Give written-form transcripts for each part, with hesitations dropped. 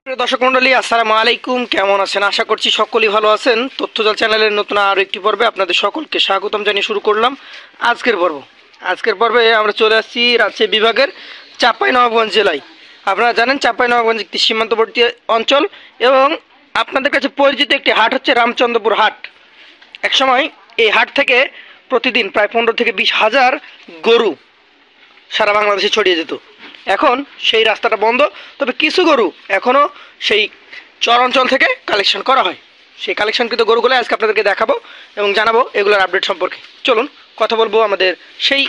প্রিয় দর্শক মণ্ডলী, আসসালামু আলাইকুম। কেমন আছেন? আশা করছি সকলেই ভালো আছেন। তথ্যজাল চ্যানেলের নতুন আরও একটি পর্বে আপনাদের সকলকে স্বাগতম জানিয়ে শুরু করলাম আজকের পর্বে আমরা চলে আসছি রাজশাহী বিভাগের চাঁপাইনবাবগঞ্জ জেলায়। আপনারা জানেন চাঁপাইনবাবগঞ্জ একটি সীমান্তবর্তী অঞ্চল এবং আপনাদের কাছে পরিচিত একটি হাট হচ্ছে রামচন্দ্রপুর হাট। একসময় এই হাট থেকে প্রতিদিন প্রায় 15 থেকে 20 হাজার গরু সারা বাংলাদেশে ছড়িয়ে যেত। এখন সেই রাস্তাটা বন্ধ, তবে কিছু গরু এখনও সেই চর অঞ্চল থেকে কালেকশন করা হয়। সেই কালেকশনকৃত গরুগুলো আজকে আপনাদেরকে দেখাবো এবং জানাবো এগুলোর আপডেট সম্পর্কে। চলুন কথা বলবো আমাদের সেই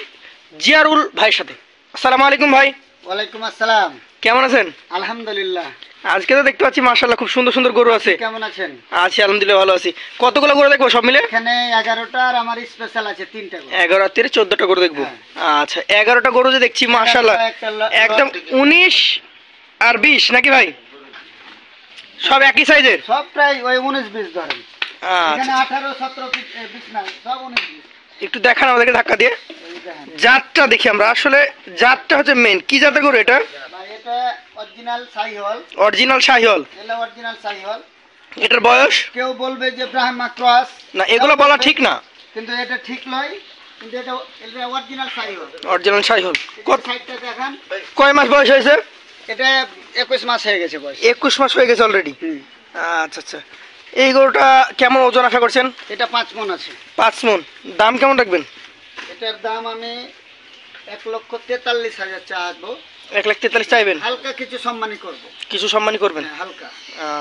জিয়ারুল ভাইয়ের সাথে। আসসালামু আলাইকুম ভাই। ওয়ালাইকুম আসসালাম। কেমন আছেন? আলহামদুলিল্লাহ। আজকে তো দেখতে পাচ্ছি মাশাআল্লাহ খুব সুন্দর সুন্দর গরু আছে। কেমন আছেন? আছি আলহামদুলিল্লাহ, ভালো আছি। কতগুলো গরু দেখবো সব মিলে? এখানে 11টা আর আমার স্পেশাল আছে 3টা গরু। 11 থেকে 14টা গরু দেখবো। আচ্ছা, 11টা গরু যে দেখছি মাশাআল্লাহ একদম 19 আর 20 নাকি ভাই? সব একই সাইজের? সব প্রায় ওই 19-20 ধরেন। এখানে আচ্ছা, 18, 17, 20 না, সব 19-20। একটু দেখান আমাদেরকে ধাক্কা দিয়ে। এই দেখেন জাতটা দেখি আমরা, আসলে জাতটা হচ্ছে মেইন। কি জাতের গরু এটা? ভাই, এটা অরিজিনাল শাহিওয়াল। অরিজিনাল শাহিওয়াল। এটা অরিজিনাল শাহিওয়াল। এটার বয়স? কেউ বলবে যে ব্রাহ্মা ক্রস, না, এগুলো বলা ঠিক না, কিন্তু এটা ঠিক নয়। কিন্তু এটা অরিজিনাল শাহিওয়াল। অরিজিনাল শাহিওয়াল। সাইডটা দেখেন। কয় মাস বয়স হয়েছে? এটা 21 মাস হয়ে গেছে বয়স। 21 মাস হয়ে গেছে অলরেডি। আচ্ছা আচ্ছা, এই গরুটা কেমন ওজন আশা করছেন? এটা 5 মণ আছে। 5 মণ। দাম কেমন রাখবেন? এটার দাম আমি 1,43,000 চাইবো। 1,43,000 চাইবেন? হালকা কিছু সম্মানী করব। কিছু সম্মানই করবেন? হ্যাঁ, হালকা।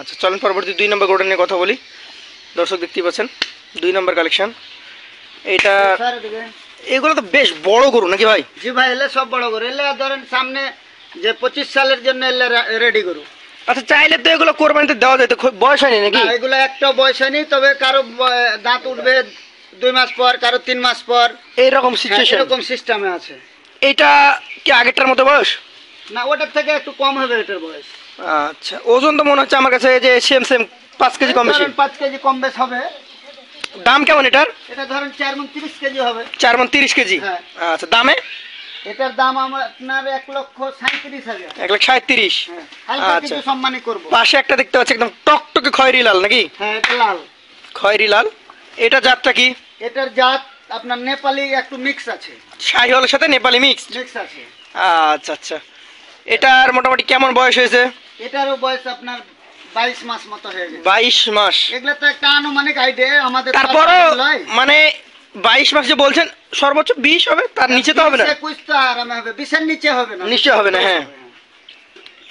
আচ্ছা, চলেন পরবর্তী 2 নম্বর গরুটা নিয়ে কথা বলি। দর্শক দেখতেই পাচ্ছেন 2 নম্বর কালেকশন। এটা এগুলো তো বেশ বড় গরু নাকি ভাই? জি ভাই, এলে সব বড় গরু। এলে ধরেন সামনে যে 25 সালের জন্য এলে রেডি গরু। আচ্ছা, চাইলে তো এগুলো কোরবানিতে দেওয়া যায়, তো বয়স হয়নি নাকি? এগুলো একটা বয়স হয়নি, তবে কারো দাঁত উঠবে 2 মাস পর, কারো 3 মাস পর, এইরকম সিচুয়েশন। এরকম সিস্টেমে আছে। এটা কি আগেরটার মতো বয়স? না, ওটার থেকে একটু কম হবে এটার বয়স। আচ্ছা, ওজন তো মনে হচ্ছে আমার কাছে যে সেম 5 কেজি কম বেশি। 5 কেজি কম বেশ হবে। দাম কেমন এটার? এটা ধরেন 4 মণ 30 কেজি হবে। 4 মণ 30 কেজি। হ্যাঁ। আচ্ছা, দামে? এটার দাম আপনার 1,37,000। 1,37,000। হ্যাঁ, হালকা আচ্ছা, কিছু সম্মানী করব। পাশে একটা দেখতে পাচ্ছি একদম টকটকে খয়েরি লাল নাকি? হ্যাঁ, এটা লাল। খয়েরি লাল। এটা জাতটা কি? এটার জাত আপনার নেপালি একটু মিক্স আছে। শাহিওয়ালের সাথে নেপালি মিক্স আছে। আচ্ছা আচ্ছা, এটার মোটামুটি কেমন বয়স হয়েছে? এটারও বয়স আপনার 22 মাস মতো হয়ে গেছে। 22 মাস? এগুলা তো একটা আনুমানিক আইডিয়া আমাদের। তারপরও মানে 22 মাস যে বলছেন, সর্বোচ্চ 20 হবে, তার নিচে তো হবে না? 21 তো আরামে হবে, 20 এর নিচে হবে না। নিশ্চয় হবে না। হ্যাঁ,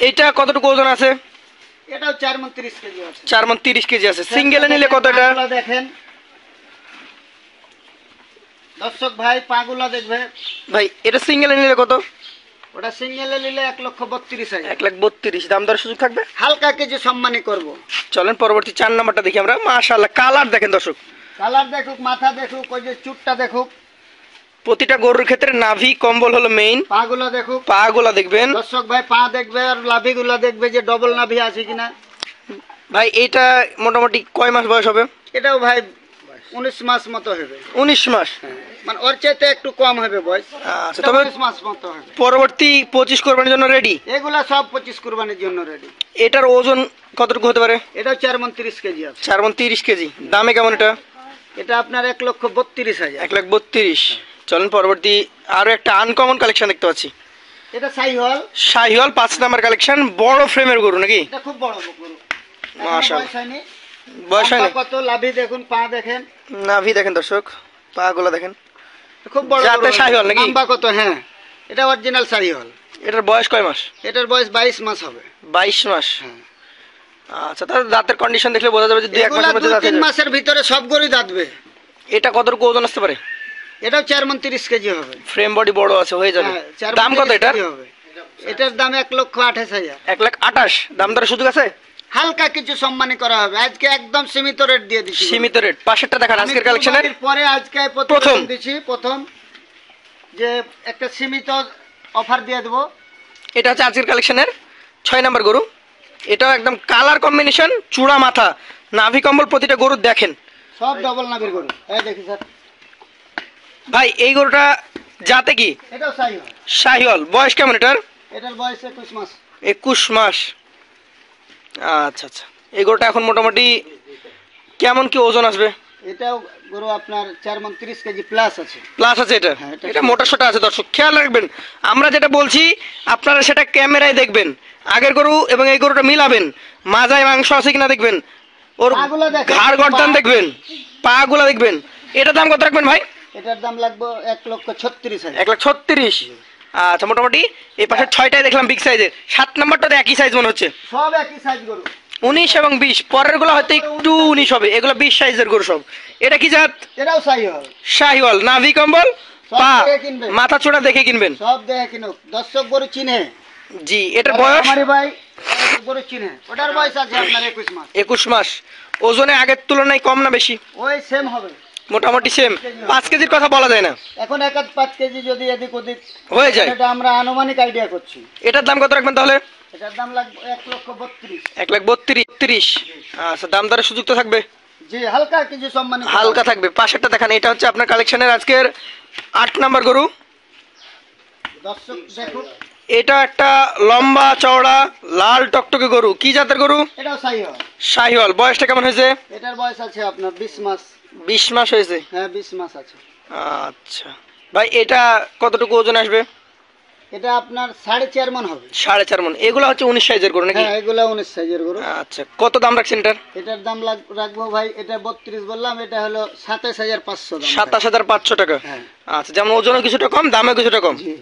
এইটা কতটুকু ওজন আছে? এটাও 4 মণ 30 কেজি আছে। 4 মণ 30 কেজি আছে। সিঙ্গেলে নিলে কত এটা? দেখেন দর্শক ভাই, পাগুলা দেখবে ভাই, এটা সিঙ্গেলে নিলে কত? ওটা সিঙ্গেলে নিলে 1,32,000। 1,32,000। দাম দর সুযোগ থাকবে? হালকা কিছু সম্মানী করব। চলেন পরবর্তী 4 নাম্বারটা দেখি আমরা। মাশাআল্লাহ, কালার দেখেন দর্শক। কালার দেখুক, মাথা দেখুক, ওই যে চুটটা দেখুক। প্রতিটা গরুর ক্ষেত্রে নাভি কম্বল হলো মেইন। পাগুলা দেখুক, পাগুলা দেখবেন দর্শক ভাই। পা দেখবে আর নাভিগুলা দেখবে যে ডবল নাভি আছে কিনা। ভাই, এটা মোটামুটি কয় মাস বয়স হবে? এটাও ভাই 19 মাস মতো হবে। 19 মাস? মানে ওর চাইতে একটু কম হবে বয়স। আচ্ছা, তবে 19 মাস মতো হবে। পরবর্তী 25 কোরবানির জন্য রেডি? এগুলা সব 25 কুরবানির জন্য রেডি। এটার ওজন কতটুকু হতে পারে? এটাও 4 মণ 30 কেজি আছে। 4 মণ 30 কেজি। দামে কেমন এটা? এটা আপনার 1,32,000। 1,32,000। চলেন পরবর্তী আরো একটা আনকমন কালেকশন দেখতে পাচ্ছি। এটা শাহিওয়াল। Sahiwal 5 number collection. বড় ফ্রেমের গরু নাকি? এটা খুব বড় গরু। মাশাআল্লাহ, বয়স হয়নি। বয়স হয়নি। কত লাভি দেখুন, পা দেখেন, নাভি দেখেন দর্শক, পা গুলো দেখেন। খুব বড় জাতে শাহিওয়াল নাকি? লম্বা কত? হ্যাঁ, এটা অরিজিনাল শাহিওয়াল। এটার বয়স কয় মাস? এটার বয়স 22 মাস হবে। 22 মাস? হ্যাঁ। আচ্ছা, তাহলে দাঁতের কন্ডিশন দেখলে বোঝা যাবে যে 2-1 মাসের মধ্যে দাঁত 2-3 হয়ে যাবে। মাসের ভিতরে সব গরুই দাঁতবে। এটা কতটুকু ওজন আসতে পারে? এটাও 4 মণ 30 কেজি হবে। ফ্রেম বডি বড় আছে, হয়ে যাবে। হ্যাঁ, 4 দাম মণ কত 30 এটার? কেজি হবে। এটার দাম 1,28,000। 1,28,000। দাম দরের সুযোগ আছে? হালকা কিছু সম্মানী করা হবে। আজকে একদম সীমিত রেট দিয়ে দিচ্ছি। সীমিত রেট। পাশেরটা দেখান আজকের কালেকশনের পরে। আজকে প্রথম দিচ্ছি, প্রথম যে একটা সীমিত অফার দিয়ে দেবো। এটা হচ্ছে আজকের কালেকশনের 6 নাম্বার গরু। এটাও একদম কালার কম্বিনেশন, চূড়া মাথা, নাভি কম্বল প্রতিটা গরু দেখেন। সব ডবল নাভির গরু। এই দেখি স্যার ভাই, এই গরুটা জাতে কি? এটাও শাহিওয়াল। শাহিওয়াল। বয়স কেমন এটার? এটার বয়স 21 মাস। 21 মাস। আচ্ছা আচ্ছা, এই গরুটা এখন মোটামুটি কেমন কি ওজন আসবে? এটাও গরু আপনার 4 মণ 30 কেজি প্লাস আছে। প্লাস আছে এটা? হ্যাঁ, এটা এটা মোটা সোটা আছে দর্শক, খেয়াল রাখবেন। আমরা যেটা বলছি আপনারা সেটা ক্যামেরায় দেখবেন, আগের গরু এবং এই গরুটা মিলাবেন, মাজায় মাংস আছে কিনা দেখবেন, ওর পাগুলো দেখেন, ঘাড় গর্দান দেখবেন, পা গুলা দেখবেন। এটার দাম কত রাখবেন ভাই? এটার দাম লাগবে 1,36,000। 1,36,000। আচ্ছা, মোটামুটি এই পাশে 6টাই দেখলাম বিগ সাইজের, 7 নম্বরটা একই সাইজ মনে হচ্ছে। সব একই সাইজ গরু। 19 এবং 20, পরের গুলো হয়তো একটু 19 হবে, এগুলো 20 সাইজের গরু সব। এটা কি জাত? এটাও সাইহল। শাহিওয়াল, নাভি কম্বল, সব পা দেখে কিনবেন। মাথা চূড়া দেখে কিনবেন। সব দেখে কিনুক, দর্শক গরু চিনে। জি, এটার বয়স? আমারই ভাই গরু চিনে। ওটার বয়স আছে আপনার 21 মাস। 21 মাস। ওজনে আগের তুলনায় কম না বেশি? ওই সেম হবে, মোটামুটি সেম। 5 কেজির কথা বলা যায় না এখন 1-5 কেজি যদি এদিক ওদিক হয়ে যায়। এটা আমরা আনুমানিক আইডিয়া করছি। এটার দাম কত রাখবেন তাহলে? এটার দাম লাগবে 1,32,000। 1,32,000। আচ্ছা, দাম দরের সুযোগ তো থাকবে? জি, হালকা কিছু সম্মানিত হালকা থাকবে। পাশেরটা দেখান, এটা হচ্ছে আপনার কালেকশনের আজকের 8 নাম্বার গরু। দর্শক দেখুন, এটা একটা লম্বা চওড়া লাল টকটকে গরু, কি জাতের গরু? এটাও সাইহল। শাহিওয়াল। বয়সটা কেমন হয়েছে? এটার বয়স আছে আপনার 20 মাস। 20 মাস হয়েছে। হ্যাঁ, 20 মাস আছে। আচ্ছা ভাই, এটা কতটুকু ওজন আসবে? এটা আপনার 4.5 মণ হবে। 4.5 মণ। এগুলো হচ্ছে 19 সাইজের গরু নাকি? হ্যাঁ, এগুলা 19 সাইজের গরু। আচ্ছা, কত দাম রাখছেন এটার? এটার দাম রাখবো ভাই, এটা 32 বললাম, এটা হলো 27,500 দাম। 27,500 টাকা। হ্যাঁ। আচ্ছা, যেমন ওজনও কিছুটা কম, দামও কিছুটা কম। জি।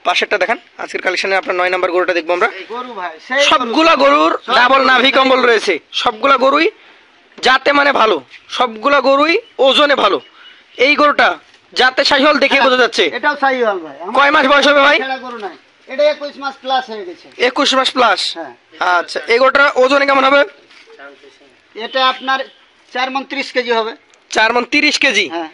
পাশেরটা দেখান, আজকের কালেকশনে আপনার 9 নাম্বার গরুটা দেখবো আমরা। এই গরু ভাই, সেই সবগুলা গরুর ডাবল নাভি কম্বল রয়েছে, সবগুলা গরুই যাতে মানে ভালো, সবগুলা গরুই ওজনে ভালো। এই গরুটা যাতে শাহিওয়াল দেখে বোঝা যাচ্ছে। এটাও সাইহল ভাই। কয় মাস বয়স হবে ভাই? ছেড়া গরু নাই, এটা 21 মাস প্লাস হয়ে গেছে। 21 মাস প্লাস। হ্যাঁ। আচ্ছা, এই গরুটার ওজনে কেমন হবে? এটা আপনার 4 মণ 30 কেজি হবে। 4 মণ 30 কেজি। হ্যাঁ।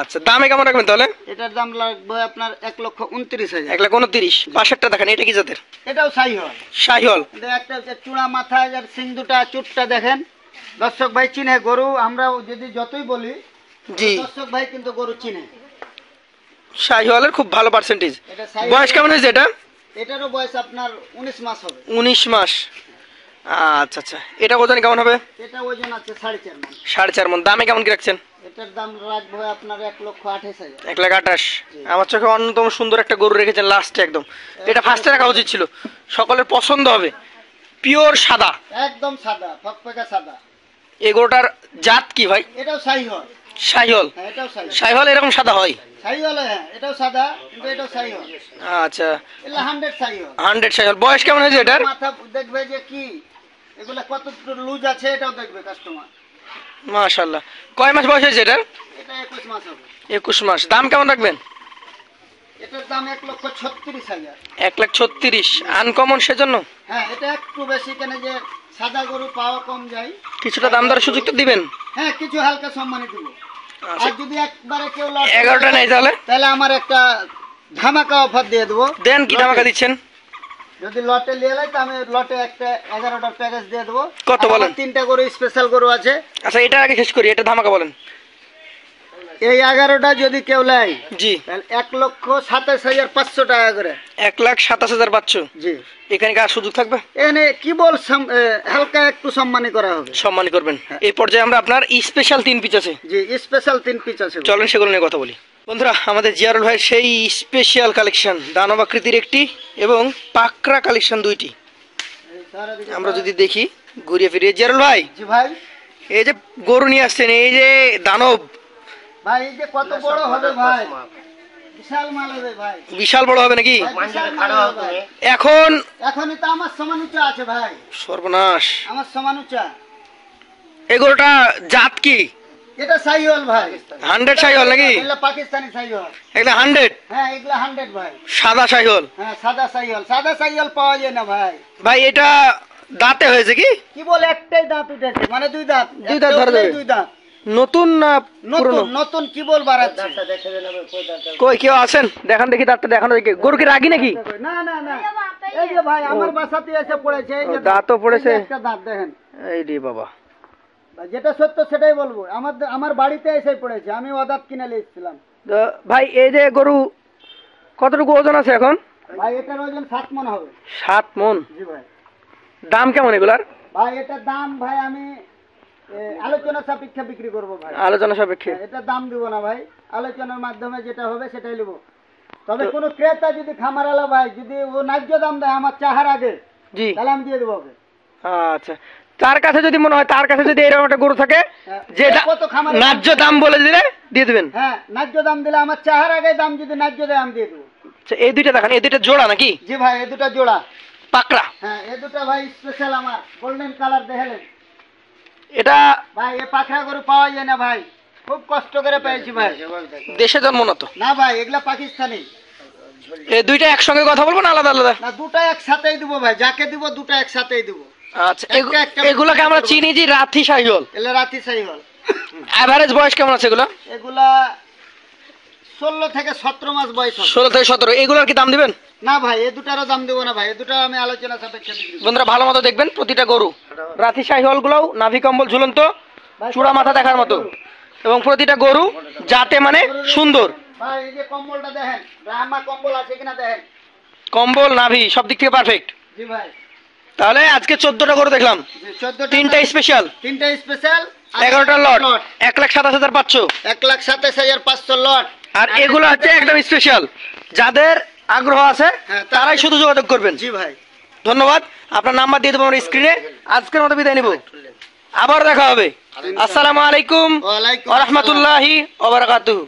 আচ্ছা, দামে কেমন রাখবেন তাহলে? এটার দাম লাগবে আপনার 1,29,000। 1,29,000। পাশেরটা দেখেন, এটা কি জাতের? এটাও সাইহল। শাহিওয়াল। এটা একটা চূড়া মাথা, আর সিং দুটা, চুটটা দেখেন। দর্শক ভাই চিনে গরু, আমরা যদি যতই বলি, জি, দর্শক ভাই কিন্তু গরু চিনে। শাহিওয়ালের খুব ভালো পার্সেন্টেজ। এটা সাইহল। বয়স কেমন হয়েছে এটা? এটারও বয়স আপনার 19 মাস হবে। 19 মাস। আচ্ছা আচ্ছা, এটা ওজন কেমন হবে? এটা ওজন আছে 4.5 মণ। 4.5 মণ। দামে কেমন কি রাখছেন? এটার দাম রাখবো আপনার 1,28,000। 1,28,000। আমার চোখে অন্যতম সুন্দর একটা গরু রেখেছেন লাস্টে একদম, এটা ফার্স্টে রাখা উচিত ছিল, সকলের পছন্দ হবে। পিওর সাদা, একদম সাদা, ফকফকা সাদা। এই গরুটার জাত কি ভাই? এটাও সাইহল। শাহিওয়াল। হ্যাঁ, এটাও সাইহল। শাহিওয়াল এরকম সাদা হয়? সাইহল, হ্যাঁ, এটাও সাদা, কিন্তু এটাও সাইহল। আচ্ছা, এগুলা 100 সাইহল। 100 শাহিওয়াল। বয়স কেমন হয়েছে এটার? মাথা দেখবে যে কি এগুলা কত লুজ আছে, এটাও দেখবে কাস্টমার। মাশাআল্লাহ। কয় মাস বয়স হয়েছে এটার? এটা 21 মাস হবে। 21 মাস। দাম কেমন রাখবেন? এটার দাম 1,36,000। 1,36,000। আনকমন সেজন্য? হ্যাঁ, এটা একটু বেশি, কেন যে সাদা গরু পাওয়া কম যায়। কিছুটা দাম দরের সুযোগ তো দিবেন? হ্যাঁ, কিছু হালকা সম্মানী দিব। আচ্ছা, আর যদি একবারে কেউ লট 11টা নেই তাহলে? তাহলে আমার একটা ধামাকা অফার দিয়ে দেবো। দেন, কি ধামাকা দিচ্ছেন? যদি লটে নিয়ে এলাই, তো আমি লটে একটা 11টার প্যাকেজ দিয়ে দেবো। কত আর বলেন? আমার 3টা গরু স্পেশাল গরু আছে। আচ্ছা, এটা আগে শেষ করি, এটা ধামাকা বলেন। এই 11টা যদি কেউ নেয়, জি, তাহলে 1,27,500 টাকা করে। 1,27,500। জি। এখানে কি আর সুযোগ থাকবে? এখানে কি বল হালকা একটু সম্মানী করা হবে। সম্মান করবেন। এই পর্যায়ে আমরা আপনার স্পেশাল 3 পিস আছে, জি, স্পেশাল 3 পিস আছে। চলেন সেগুলো নিয়ে কথা বলি। বন্ধুরা, আমাদের জিয়ারুল ভাইয়ের সেই স্পেশাল কালেকশন, দানব আকৃতির একটি এবং পাকড়া কালেকশন 2টি। আমরা যদি দেখি ঘুরিয়ে ফিরিয়ে, জিয়ারুল ভাই, জি ভাই। এই যে গরু নিয়ে আসছেন, এই যে দানব, ভাই এই যে কত বড় হবে ভাই, বিশাল মাল হবে ভাই। বিশাল বড় হবে নাকি? ভাই, বিশাল মাল হবে ভাই। এখন এখনই তো আমার সমান উঁচা আছে ভাই, সর্বনাশ। আমার সমান উঁচা। এই গরুটা জাত কি? এটা সাইহল ভাই। 100 শাহিওয়াল নাকি? এগুলা পাকিস্তানি সাইহল। এগুলা 100? হ্যাঁ, এগুলা 100 ভাই। সাদা শাহিওয়াল? হ্যাঁ, সাদা সাইহল। সাদা সাইহল পাওয়া যায় না ভাই। ভাই, এটা দাঁতে হয়েছে কি? কি বলে, একটাই দাঁত উঠেছে, মানে 2 দাঁত। দুই দাঁত ধরে দেবে? 2 দাঁত। নতুন না পুরনো? নতুন নতুন কি বল বাড়াচ্ছে। কই কেউ আছেন? দেখান দেখি দাঁতটা, দেখানো দেখি। গরু কি রাগি নাকি? না না না, এই যে ভাই আমার বাসাতে এসে পড়েছে, এই যে দাঁতও পড়েছে? এই যে একটা দাঁত দেখেন। এই রে বাবা। ভাই, যেটা সত্য সেটাই বলবো, আমার বাড়িতে এসে পড়েছে, আমি অদাত কিনে নিয়েছিলাম। তো ভাই, এই যে গরু কতটুকু ওজন আছে এখন? ভাই, এটার ওজন 7 মণ হবে। 7 মণ। জি ভাই। দাম কেমন এগুলার? ভাই এটার দাম ভাই আমি আলোচনা সাপেক্ষে বিক্রি করব ভাই। আলোচনা সাপেক্ষে এটার দাম দিব না ভাই, আলোচনার মাধ্যমে যেটা হবে সেটাই নেব। তবে কোনো ক্রেতা যদি খামারালা ভাই যদি ও ন্যায্য দাম দেয় আমার চাহার আগে, জি তাহলে আমি দিয়ে দেবো ওকে। আচ্ছা, তার কাছে যদি মনে হয়, তার কাছে যদি এরকম একটা গরু থাকে যেটা কত খামারে ন্যায্য দাম বলে দিলে দিয়ে দেবেন। হ্যাঁ, ন্যায্য দাম দিলে আমার চাহার আগে দাম যদি ন্যায্য দেয় আমি দিয়ে দেবো। আচ্ছা, এই দুইটা দেখান, এই দুইটা জোড়া নাকি জি ভাই, এ দুটা জোড়া পাকড়া? হ্যাঁ, এ দুটা ভাই স্পেশাল আমার গোল্ডেন কালার দেখলেন এটা ভাই। এ পাখরা গরু পাওয়া যায় না ভাই, খুব কষ্ট করে পেয়েছি ভাই। দেশে জন্ম না তো? না ভাই, এগুলা পাকিস্তানি। এই দুইটা একসঙ্গে কথা বলবো না আলাদা আলাদা? না, দুটা একসাথেই দিব ভাই, যাকে দিব দুটা একসাথেই দিব। আচ্ছা, এগুলাকে আমরা চিনি যে রাথি শাহিওয়াল। এগুলা রাতি সাই হল। এভারেজ বয়স কেমন আছে এগুলা? এগুলা 16 থেকে 17 মাস বয়স হবে। 16 থেকে 17। এগুলার কি দাম দিবেন? না ভাই, এ দুটারও দাম দেবো না ভাই, এ দুটো আমি আলোচনা সাপেক্ষে বিক্রি করব। বন্ধুরা ভালো মতো দেখবেন, প্রতিটা গরু রাথি শাহিওয়াল গুলাও নাভি কম্বল ঝুলন্ত, চূড়া মাথা দেখার মতো, এবং প্রতিটা গরু যাতে মানে সুন্দর। ভাই এই যে কম্বলটা দেখেন, ব্রাহ্মা কম্বল আছে কিনা দেখেন। কম্বল নাভি সব দিক থেকে পারফেক্ট। জি ভাই। তাহলে আজকে 14টা গরু দেখলাম, 14টা, তিনটা স্পেশাল, তিনটা স্পেশাল, 11টা লট, 1,27,500। 1,27,500 লট। আর এগুলো হচ্ছে একদম স্পেশাল, যাদের আগ্রহ আছে হ্যাঁ, তারাই শুধু যোগাযোগ করবেন। জি ভাই। ধন্যবাদ, আপনার নাম্বার দিয়ে দেবো আমার স্ক্রিনে। আজকের মতো বিদায় নিব, আবার দেখা হবে। আসসালামু আলাইকুম ওয়ালাইকুম ওয়া রাহমাতুল্লাহি ওয়া বারাকাতুহু।